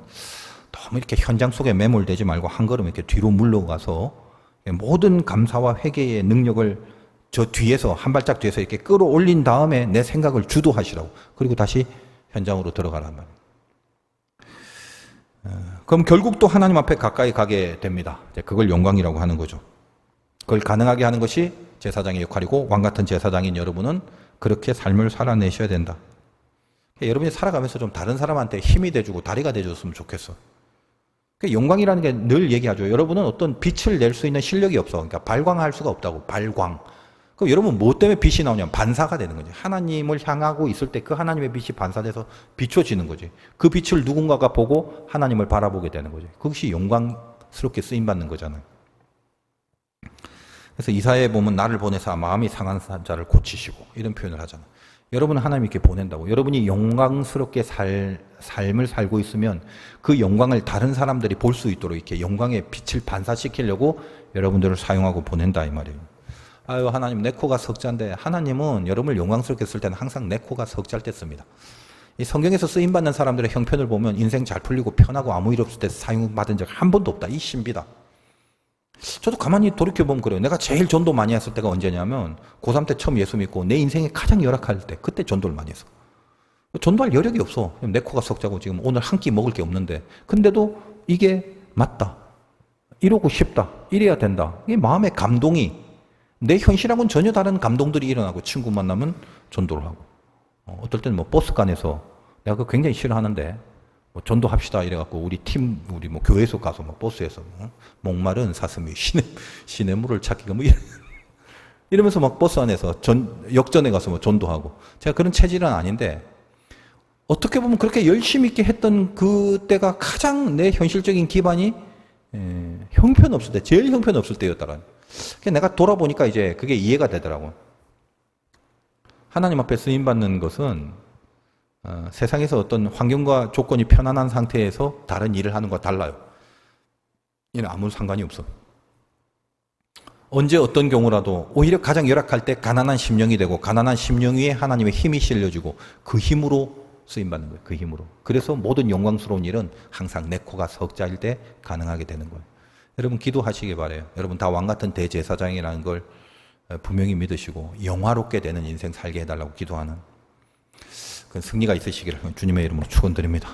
너무 이렇게 현장 속에 매몰되지 말고 한 걸음 이렇게 뒤로 물러가서 모든 감사와 회개의 능력을 저 뒤에서 한 발짝 뒤에서 이렇게 끌어올린 다음에 내 생각을 주도하시라고. 그리고 다시 현장으로 들어가란 말이에요. 그럼 결국 또 하나님 앞에 가까이 가게 됩니다. 그걸 영광이라고 하는 거죠. 그걸 가능하게 하는 것이 제사장의 역할이고 왕 같은 제사장인 여러분은 그렇게 삶을 살아내셔야 된다. 여러분이 살아가면서 좀 다른 사람한테 힘이 돼주고 다리가 돼줬으면 좋겠어. 영광이라는 게 늘 얘기하죠. 여러분은 어떤 빛을 낼 수 있는 실력이 없어. 그러니까 발광할 수가 없다고. 발광. 그럼 여러분 뭐 때문에 빛이 나오냐면 반사가 되는 거지. 하나님을 향하고 있을 때 그 하나님의 빛이 반사돼서 비춰지는 거지. 그 빛을 누군가가 보고 하나님을 바라보게 되는 거지. 그것이 영광스럽게 쓰임받는 거잖아요. 그래서 이사야에 보면 나를 보내사 마음이 상한 자를 고치시고 이런 표현을 하잖아요. 여러분은 하나님이 이렇게 보낸다고. 여러분이 영광스럽게 삶을 살고 있으면 그 영광을 다른 사람들이 볼 수 있도록 이렇게 영광의 빛을 반사시키려고 여러분들을 사용하고 보낸다 이 말이에요. 아유 하나님 내 코가 석자인데 하나님은 여러분을 영광스럽게 쓸 때는 항상 내 코가 석자일 때 씁니다. 이 성경에서 쓰임받는 사람들의 형편을 보면 인생 잘 풀리고 편하고 아무 일 없을 때 사용받은 적 한 번도 없다. 이 신비다. 저도 가만히 돌이켜보면 그래요. 내가 제일 전도 많이 했을 때가 언제냐면 고3 때 처음 예수 믿고 내 인생에 가장 열악할 때 그때 전도를 많이 했어. 전도할 여력이 없어. 내 코가 석자고 지금 오늘 한 끼 먹을 게 없는데 근데도 이게 맞다. 이러고 싶다. 이래야 된다. 이게 마음의 감동이 내 현실하고는 전혀 다른 감동들이 일어나고 친구 만나면 전도를 하고 어떨 때는 뭐 버스간에서 내가 그거 굉장히 싫어하는데 뭐 전도합시다 이래갖고 우리 뭐 교회에서 가서 뭐 버스에서 목마른 사슴이 시냇물을 찾기가 뭐 이러면서 막 버스 안에서 역전에 가서 뭐 전도하고 제가 그런 체질은 아닌데 어떻게 보면 그렇게 열심히 있게 했던 그때가 가장 내 현실적인 기반이 형편없을 때 제일 형편없을 때였다라는. 내가 돌아보니까 이제 그게 이해가 되더라고. 하나님 앞에 쓰임받는 것은 세상에서 어떤 환경과 조건이 편안한 상태에서 다른 일을 하는 것과 달라요. 이는 아무 상관이 없어. 언제 어떤 경우라도 오히려 가장 열악할 때 가난한 심령이 되고 가난한 심령 위에 하나님의 힘이 실려지고 그 힘으로 쓰임받는 거예요. 그 힘으로. 그래서 모든 영광스러운 일은 항상 내 코가 석자일 때 가능하게 되는 거예요. 여러분 기도하시기 바라요. 여러분 다 왕같은 대제사장이라는 걸 분명히 믿으시고 영화롭게 되는 인생 살게 해달라고 기도하는 그 승리가 있으시기를 주님의 이름으로 축원드립니다.